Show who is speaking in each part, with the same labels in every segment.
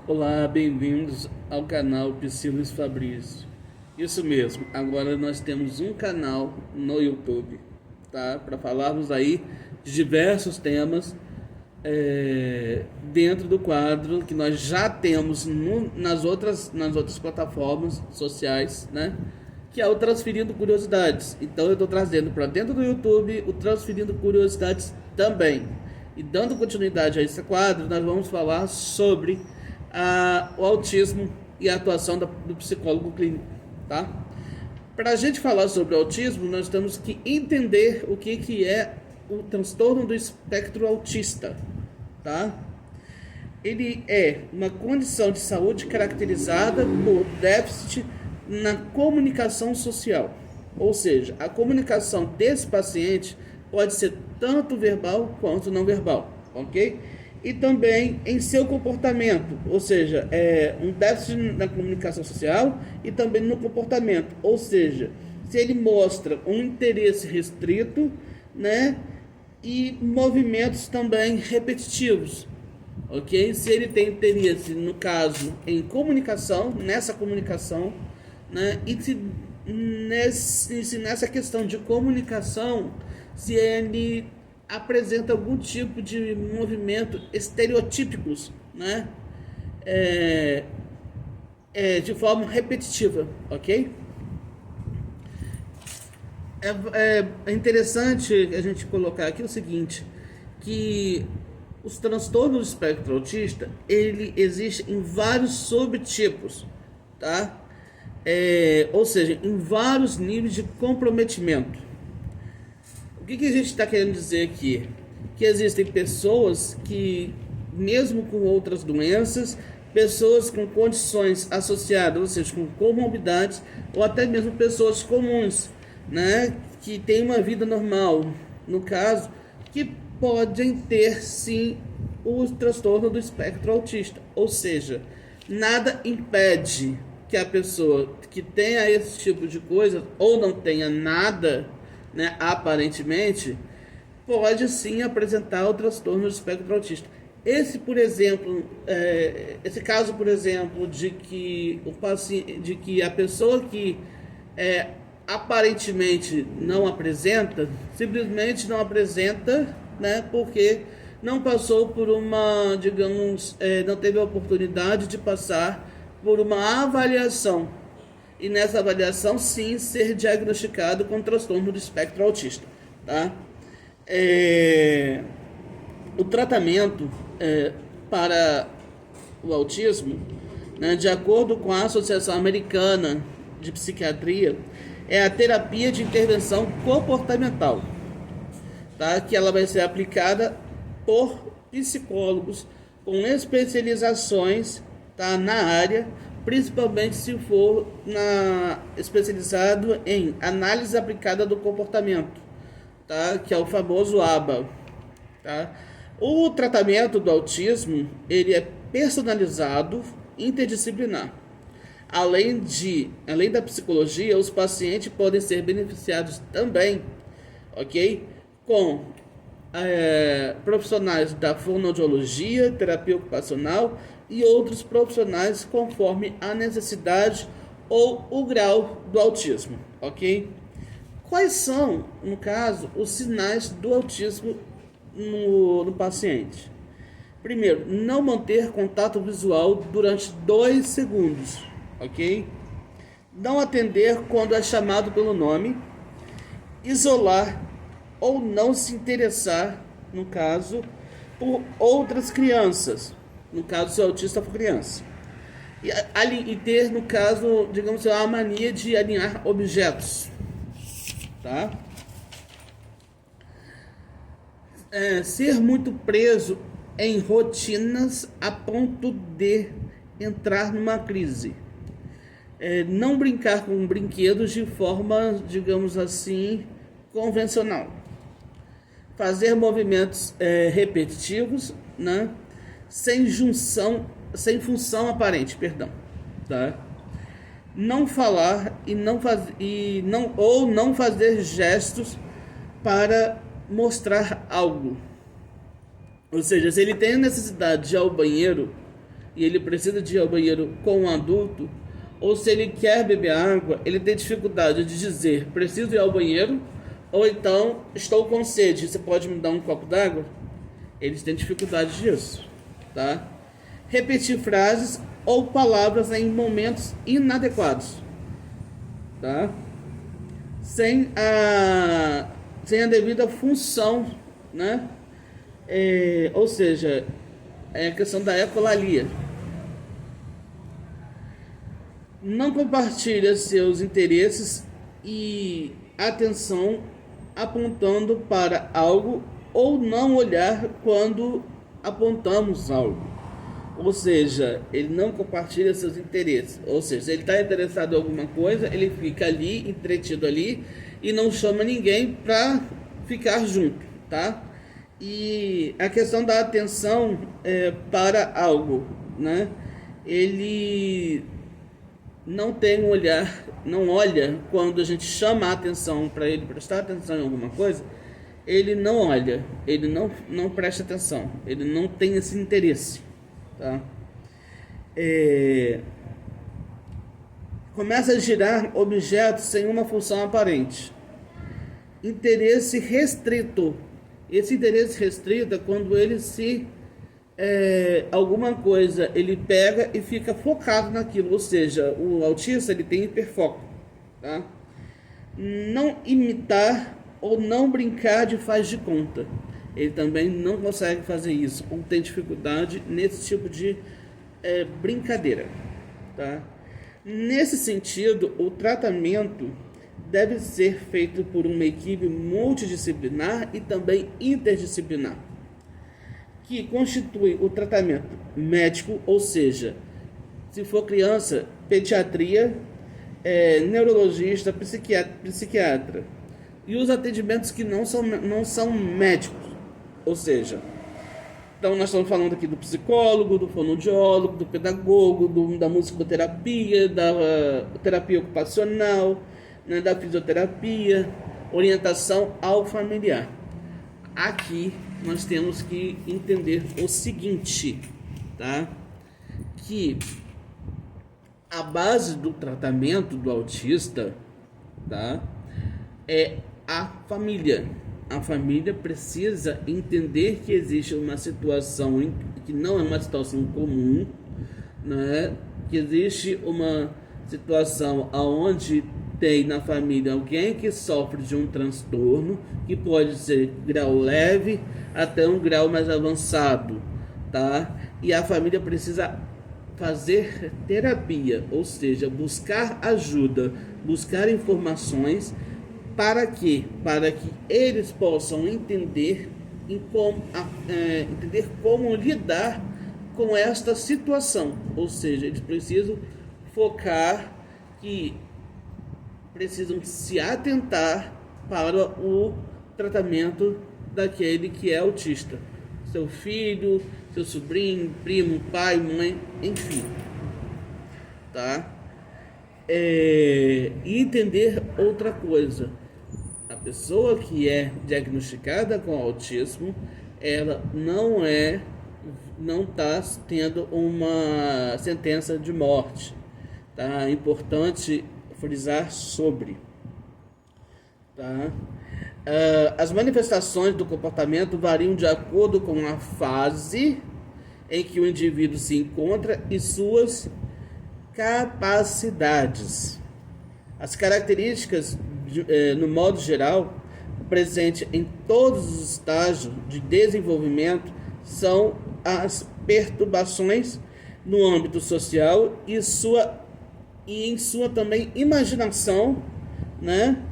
Speaker 1: Olá, bem-vindos ao canal Psyllis Fabrício. Isso mesmo, agora nós temos um canal no YouTube, tá? Para falarmos aí de diversos temas dentro do quadro que nós já temos nas outras plataformas sociais, né? Que é o Transferindo Curiosidades. Então eu estou trazendo para dentro do YouTube o Transferindo Curiosidades também. E dando continuidade a esse quadro, nós vamos falar sobre o autismo e a atuação do psicólogo clínico, tá? Para a gente falar sobre o autismo, nós temos que entender o que é o transtorno do espectro autista, tá? Ele é uma condição de saúde caracterizada por déficit na comunicação social, ou seja, a comunicação desse paciente pode ser tanto verbal quanto não verbal, ok? E também em seu comportamento, ou seja, um déficit na comunicação social e também no comportamento, ou seja, se ele mostra um interesse restrito, né, e movimentos também repetitivos, ok? Se ele tem interesse, no caso, em comunicação, nessa comunicação, né, e se nessa questão de comunicação, se ele apresenta algum tipo de movimento estereotípicos, né? De forma repetitiva, ok? É interessante a gente colocar aqui o seguinte, que os transtornos do espectro autista, ele existe em vários subtipos, tá? Ou seja, em vários níveis de comprometimento. O que a gente está querendo dizer aqui? Que existem pessoas que, mesmo com outras doenças, pessoas com condições associadas, ou seja, com comorbidades, ou até mesmo pessoas comuns, né, que têm uma vida normal, no caso, que podem ter sim o transtorno do espectro autista. Ou seja, nada impede que a pessoa que tenha esse tipo de coisa, ou não tenha nada, né, aparentemente, pode sim apresentar o transtorno do espectro autista. Esse caso, por exemplo, de que a pessoa que aparentemente não apresenta, simplesmente não apresenta, né, porque não passou por uma, digamos, não teve a oportunidade de passar por uma avaliação, e nessa avaliação sim ser diagnosticado com transtorno do espectro autista, tá? O tratamento para o autismo, né, de acordo com a Associação Americana de Psiquiatria, é a terapia de intervenção comportamental, tá? Que ela vai ser aplicada por psicólogos com especializações, tá, na área, principalmente se for especializado em análise aplicada do comportamento, tá? Que é o famoso ABA, tá? O tratamento do autismo, ele é personalizado, interdisciplinar. Além da psicologia, os pacientes podem ser beneficiados também, ok? Com profissionais da fonoaudiologia, terapia ocupacional e outros profissionais conforme a necessidade ou o grau do autismo, ok? Quais são, no caso, os sinais do autismo no paciente? Primeiro, não manter contato visual durante 2 segundos, ok? Não atender quando é chamado pelo nome, isolar ou não se interessar, no caso, por outras crianças, no caso, se o autista for criança. E ter, no caso, digamos, uma mania de alinhar objetos, tá? Ser muito preso em rotinas a ponto de entrar numa crise. Não brincar com brinquedos de forma, digamos assim, convencional. Fazer movimentos repetitivos, né? Sem função aparente, perdão, tá? Não falar ou não fazer gestos para mostrar algo. Ou seja, se ele tem a necessidade de ir ao banheiro, e ele precisa de ir ao banheiro com um adulto, ou se ele quer beber água, ele tem dificuldade de dizer preciso ir ao banheiro, ou então estou com sede, você pode me dar um copo d'água? Eles têm dificuldade disso, tá? Repetir frases ou palavras em momentos inadequados, tá? Sem a devida função, né? Ou seja, é a questão da ecolalia. Não compartilha seus interesses e atenção apontando para algo ou não olhar quando apontamos algo. Ou seja, ele não compartilha seus interesses. Ou seja, se ele está interessado em alguma coisa, ele fica ali, entretido ali, e não chama ninguém para ficar junto, tá? E a questão da atenção para algo, né? Ele não tem um olhar, não olha quando a gente chama a atenção para ele prestar atenção em alguma coisa, ele não olha, ele não presta atenção, ele não tem esse interesse, tá? Começa a girar objetos sem uma função aparente. Interesse restrito. Esse interesse restrito é quando ele alguma coisa ele pega e fica focado naquilo, ou seja, o autista ele tem hiperfoco, tá? Não imitar ou não brincar de faz de conta, ele também não consegue fazer isso, ou tem dificuldade nesse tipo de brincadeira, tá? Nesse sentido, o tratamento deve ser feito por uma equipe multidisciplinar e também interdisciplinar, que constitui o tratamento médico, ou seja, se for criança, pediatria, neurologista, psiquiatra, e os atendimentos que não são médicos, ou seja, então nós estamos falando aqui do psicólogo, do fonoaudiólogo, do pedagogo, da musicoterapia, da terapia ocupacional, né, da fisioterapia, orientação ao familiar. Aqui nós temos que entender o seguinte, tá? Que a base do tratamento do autista, tá, é a família. A família precisa entender que existe uma situação que não é uma situação comum, né? Que existe uma situação onde tem na família alguém que sofre de um transtorno, que pode ser grau leve até um grau mais avançado, tá? E a família precisa fazer terapia, ou seja, buscar ajuda, buscar informações para que eles possam entender como lidar com esta situação, ou seja, eles precisam focar que precisam se atentar para o tratamento daquele que é autista, seu filho, seu sobrinho, primo, pai, mãe, enfim, tá? E entender outra coisa, a pessoa que é diagnosticada com autismo, ela não está tendo uma sentença de morte, tá? É importante frisar sobre, tá? As manifestações do comportamento variam de acordo com a fase em que o indivíduo se encontra e suas capacidades. As características, no modo geral, presentes em todos os estágios de desenvolvimento, são as perturbações no âmbito social e em sua também imaginação, né,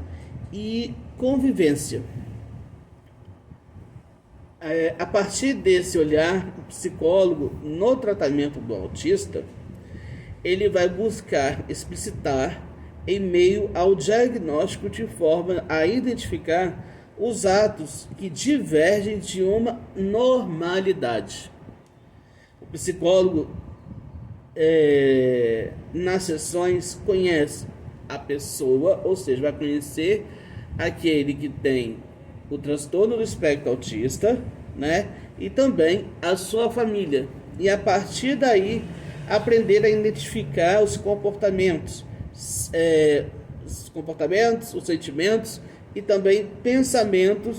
Speaker 1: e convivência. A partir desse olhar, o psicólogo, no tratamento do autista, ele vai buscar explicitar em meio ao diagnóstico de forma a identificar os atos que divergem de uma normalidade. O psicólogo, nas sessões, conhece a pessoa, ou seja, vai conhecer aquele que tem o transtorno do espectro autista, né? E também a sua família. e a partir daí aprender a identificar os comportamentos, os sentimentos e também pensamentos,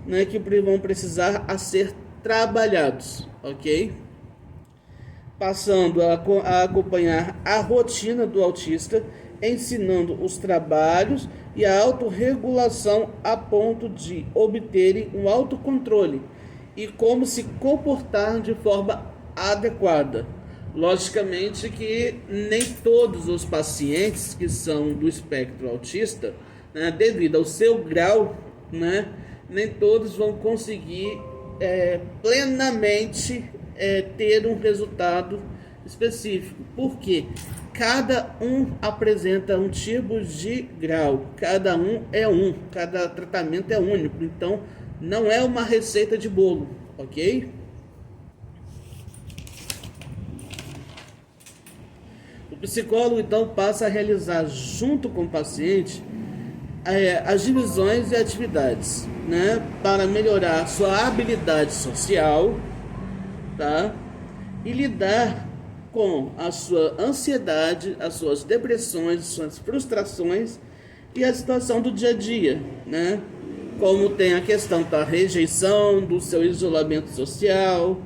Speaker 1: né, que vão precisar a ser trabalhados, ok? Passando a acompanhar a rotina do autista, ensinando os trabalhos e a autorregulação a ponto de obterem um autocontrole e como se comportar de forma adequada. Logicamente que nem todos os pacientes que são do espectro autista, né, devido ao seu grau, né, nem todos vão conseguir plenamente ter um resultado específico. Por quê? Cada um apresenta um tipo de grau, cada tratamento é único, então não é uma receita de bolo, ok? O psicólogo então passa a realizar junto com o paciente as divisões e atividades, né, para melhorar sua habilidade social, tá? E lidar com a sua ansiedade, as suas depressões, as suas frustrações e a situação do dia a dia, né? Como tem a questão da rejeição, do seu isolamento social,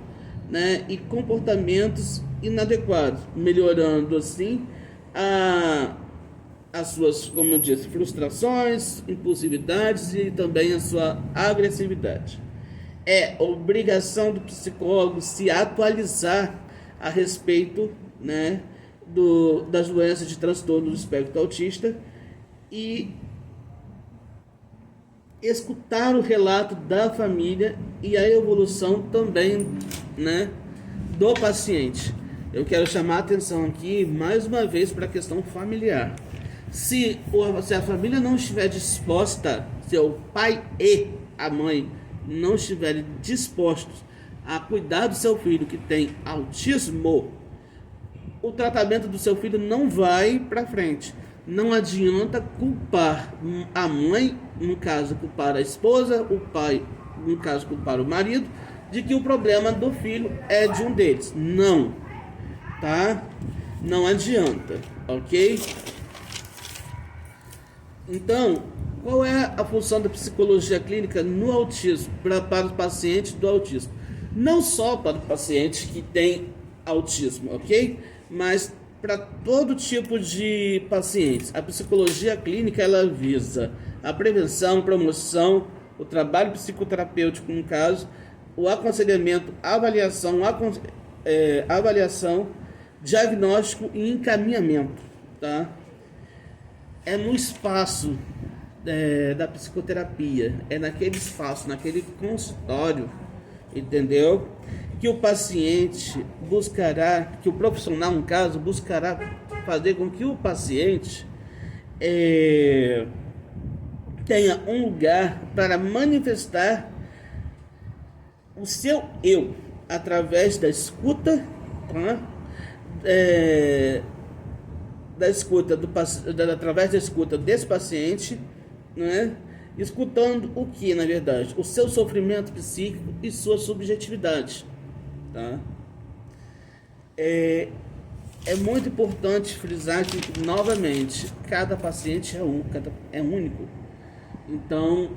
Speaker 1: né? E comportamentos inadequados, melhorando assim as suas, como eu disse, frustrações, impulsividades e também a sua agressividade. É obrigação do psicólogo se atualizar a respeito, né, das doenças de transtorno do espectro autista e escutar o relato da família e a evolução também, né, do paciente. Eu quero chamar a atenção aqui mais uma vez para a questão familiar. Se a família não estiver disposta, se o pai e a mãe não estiverem dispostos a cuidar do seu filho que tem autismo, o tratamento do seu filho não vai para frente. Não adianta culpar a mãe, no caso culpar a esposa, o pai, no caso culpar o marido, de que o problema do filho é de um deles. Não, tá? Não adianta, ok? Então, qual é a função da psicologia clínica no autismo, para os pacientes do autismo? Não só para o paciente que tem autismo, ok? Mas para todo tipo de pacientes. A psicologia clínica, ela visa a prevenção, promoção, o trabalho psicoterapêutico, no caso, o aconselhamento, avaliação, diagnóstico e encaminhamento, tá? É no espaço da psicoterapia, é naquele espaço, naquele consultório, entendeu? Que o paciente buscará, que o profissional, no caso, buscará fazer com que o paciente tenha um lugar para manifestar o seu eu, através da escuta, tá? Através da escuta desse paciente, né? Escutando o que, na verdade? O seu sofrimento psíquico e sua subjetividade, tá? É muito importante frisar que, novamente, cada paciente é único. Então,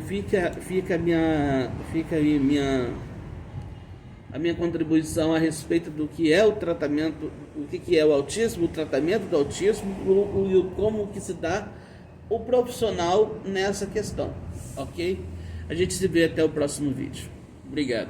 Speaker 1: fica a minha contribuição a respeito do que é o tratamento, o que é o autismo, o tratamento do autismo e como que se dá o profissional nessa questão, ok? A gente se vê até o próximo vídeo. Obrigado.